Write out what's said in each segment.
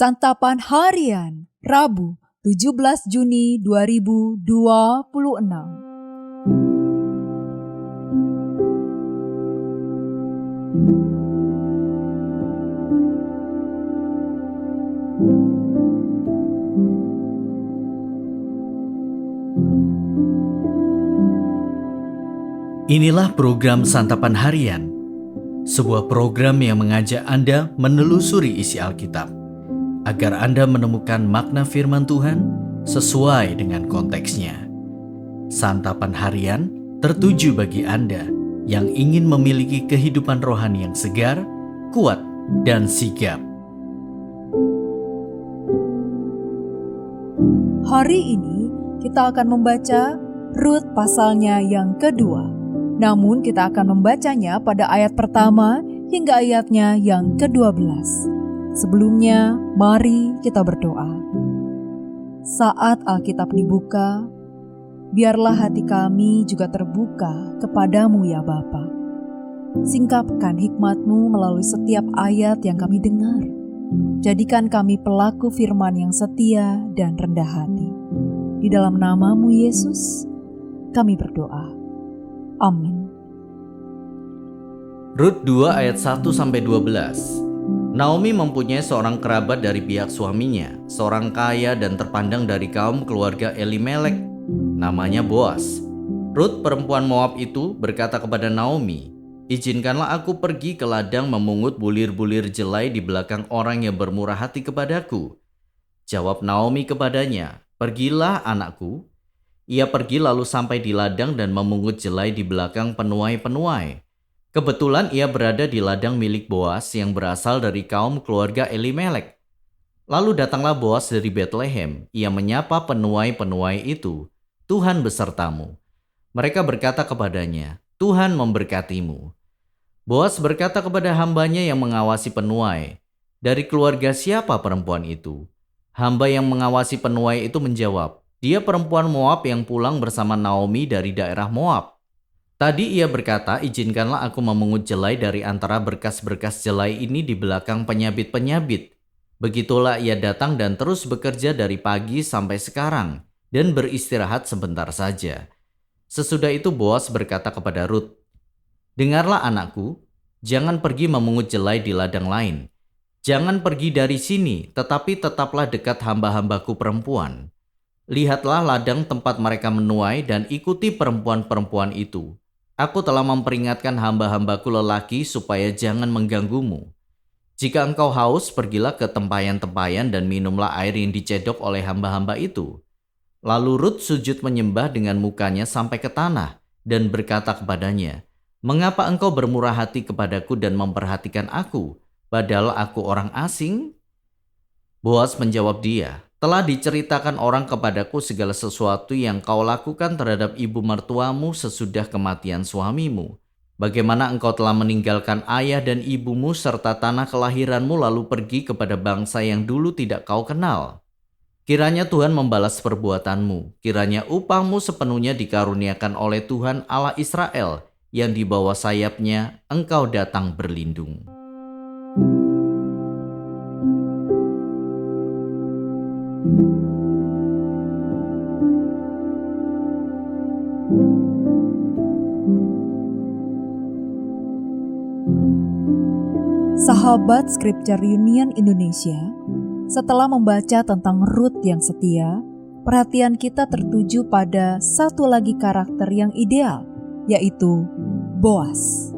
Santapan Harian, Rabu, 17 Juni 2026. Inilah program Santapan Harian, sebuah program yang mengajak Anda menelusuri isi Alkitab, agar Anda menemukan makna firman Tuhan sesuai dengan konteksnya. Santapan Harian tertuju bagi Anda yang ingin memiliki kehidupan rohani yang segar, kuat, dan sigap. Hari ini kita akan membaca Rut pasalnya yang kedua. Namun kita akan membacanya pada ayat pertama hingga ayatnya yang ke-12. Sebelumnya, mari kita berdoa. Saat Alkitab dibuka, biarlah hati kami juga terbuka kepadamu ya Bapa. Singkapkan hikmat-Mu melalui setiap ayat yang kami dengar. Jadikan kami pelaku firman yang setia dan rendah hati. Di dalam nama-Mu Yesus, kami berdoa. Amin. Rut 2 ayat 1-12. Naomi mempunyai seorang kerabat dari pihak suaminya, seorang kaya dan terpandang dari kaum keluarga Elimelek, namanya Boas. Rut perempuan Moab itu berkata kepada Naomi, "Izinkanlah aku pergi ke ladang memungut bulir-bulir jelai di belakang orang yang bermurah hati kepadaku." Jawab Naomi kepadanya, "Pergilah anakku." Ia pergi lalu sampai di ladang dan memungut jelai di belakang penuai-penuai. Kebetulan ia berada di ladang milik Boas yang berasal dari kaum keluarga Elimelek. Lalu datanglah Boas dari Betlehem. Ia menyapa penuai-penuai itu, "Tuhan besertamu." Mereka berkata kepadanya, "Tuhan memberkatimu." Boas berkata kepada hambanya yang mengawasi penuai, "Dari keluarga siapa perempuan itu?" Hamba yang mengawasi penuai itu menjawab, "Dia perempuan Moab yang pulang bersama Naomi dari daerah Moab. Tadi ia berkata, izinkanlah aku memungut jelai dari antara berkas-berkas jelai ini di belakang penyabit-penyabit. Begitulah ia datang dan terus bekerja dari pagi sampai sekarang dan beristirahat sebentar saja." Sesudah itu Boas berkata kepada Rut, "Dengarlah anakku, jangan pergi memungut jelai di ladang lain. Jangan pergi dari sini, tetapi tetaplah dekat hamba-hambaku perempuan. Lihatlah ladang tempat mereka menuai dan ikuti perempuan-perempuan itu. Aku telah memperingatkan hamba-hambaku lelaki supaya jangan mengganggumu. Jika engkau haus, pergilah ke tempayan-tempayan dan minumlah air yang dicedok oleh hamba-hamba itu." Lalu Rut sujud menyembah dengan mukanya sampai ke tanah dan berkata kepadanya, "Mengapa engkau bermurah hati kepadaku dan memperhatikan aku, padahal aku orang asing?" Boas menjawab dia, "Telah diceritakan orang kepadaku segala sesuatu yang kau lakukan terhadap ibu mertuamu sesudah kematian suamimu. Bagaimana engkau telah meninggalkan ayah dan ibumu serta tanah kelahiranmu lalu pergi kepada bangsa yang dulu tidak kau kenal. Kiranya Tuhan membalas perbuatanmu, kiranya upahmu sepenuhnya dikaruniakan oleh Tuhan Allah Israel, yang di bawah sayapnya engkau datang berlindung." Sahabat Scripture Union Indonesia, setelah membaca tentang Rut yang setia, perhatian kita tertuju pada satu lagi karakter yang ideal, yaitu Boas.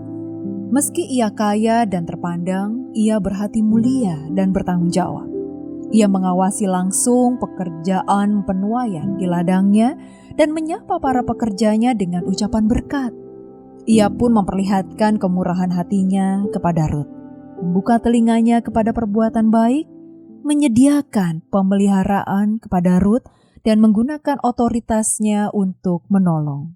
Meski ia kaya dan terpandang, ia berhati mulia dan bertanggung jawab. Ia mengawasi langsung pekerjaan penuaian di ladangnya dan menyapa para pekerjanya dengan ucapan berkat. Ia pun memperlihatkan kemurahan hatinya kepada Rut, membuka telinganya kepada perbuatan baik, menyediakan pemeliharaan kepada Rut, dan menggunakan otoritasnya untuk menolong.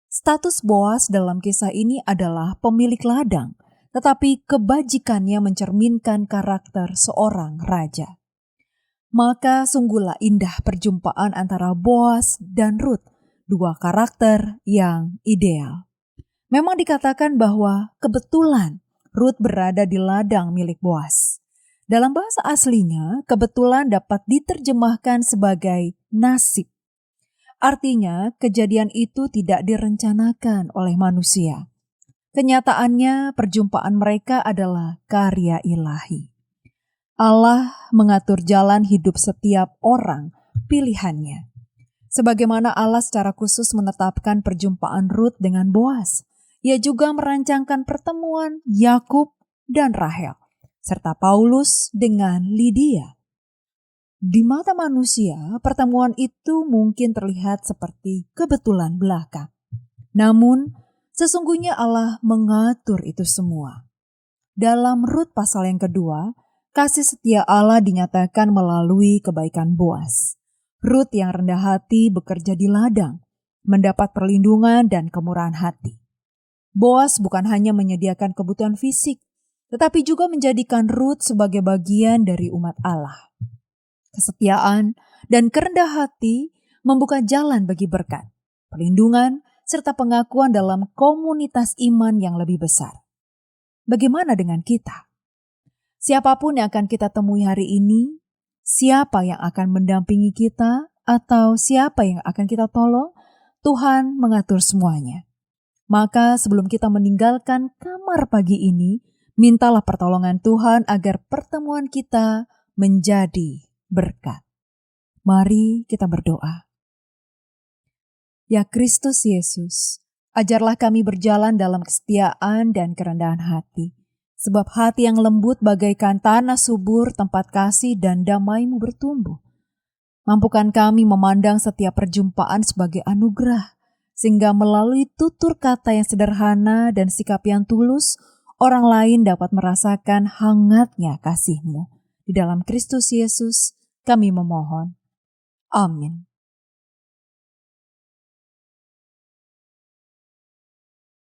Status Boas dalam kisah ini adalah pemilik ladang, tetapi kebajikannya mencerminkan karakter seorang raja. Maka sungguhlah indah perjumpaan antara Boas dan Rut, dua karakter yang ideal. Memang dikatakan bahwa kebetulan Rut berada di ladang milik Boas. Dalam bahasa aslinya, kebetulan dapat diterjemahkan sebagai nasib. Artinya, kejadian itu tidak direncanakan oleh manusia. Kenyataannya, perjumpaan mereka adalah karya ilahi. Allah mengatur jalan hidup setiap orang pilihannya. Sebagaimana Allah secara khusus menetapkan perjumpaan Rut dengan Boas, Ia juga merancangkan pertemuan Yakub dan Rahel, serta Paulus dengan Lydia. Di mata manusia, pertemuan itu mungkin terlihat seperti kebetulan belaka. Namun, sesungguhnya Allah mengatur itu semua. Dalam Rut pasal yang kedua, kasih setia Allah dinyatakan melalui kebaikan Boas. Rut yang rendah hati bekerja di ladang, mendapat perlindungan dan kemurahan hati. Boas bukan hanya menyediakan kebutuhan fisik, tetapi juga menjadikan Rut sebagai bagian dari umat Allah. Kesetiaan dan kerendah hati membuka jalan bagi berkat, perlindungan, serta pengakuan dalam komunitas iman yang lebih besar. Bagaimana dengan kita? Siapapun yang akan kita temui hari ini, siapa yang akan mendampingi kita, atau siapa yang akan kita tolong, Tuhan mengatur semuanya. Maka sebelum kita meninggalkan kamar pagi ini, mintalah pertolongan Tuhan agar pertemuan kita menjadi berkat. Mari kita berdoa. Ya Kristus Yesus, ajarlah kami berjalan dalam kesetiaan dan kerendahan hati. Sebab hati yang lembut bagaikan tanah subur tempat kasih dan damai-Mu bertumbuh. Mampukan kami memandang setiap perjumpaan sebagai anugerah, sehingga melalui tutur kata yang sederhana dan sikap yang tulus, orang lain dapat merasakan hangatnya kasih-Mu. Di dalam Kristus Yesus, kami memohon. Amin.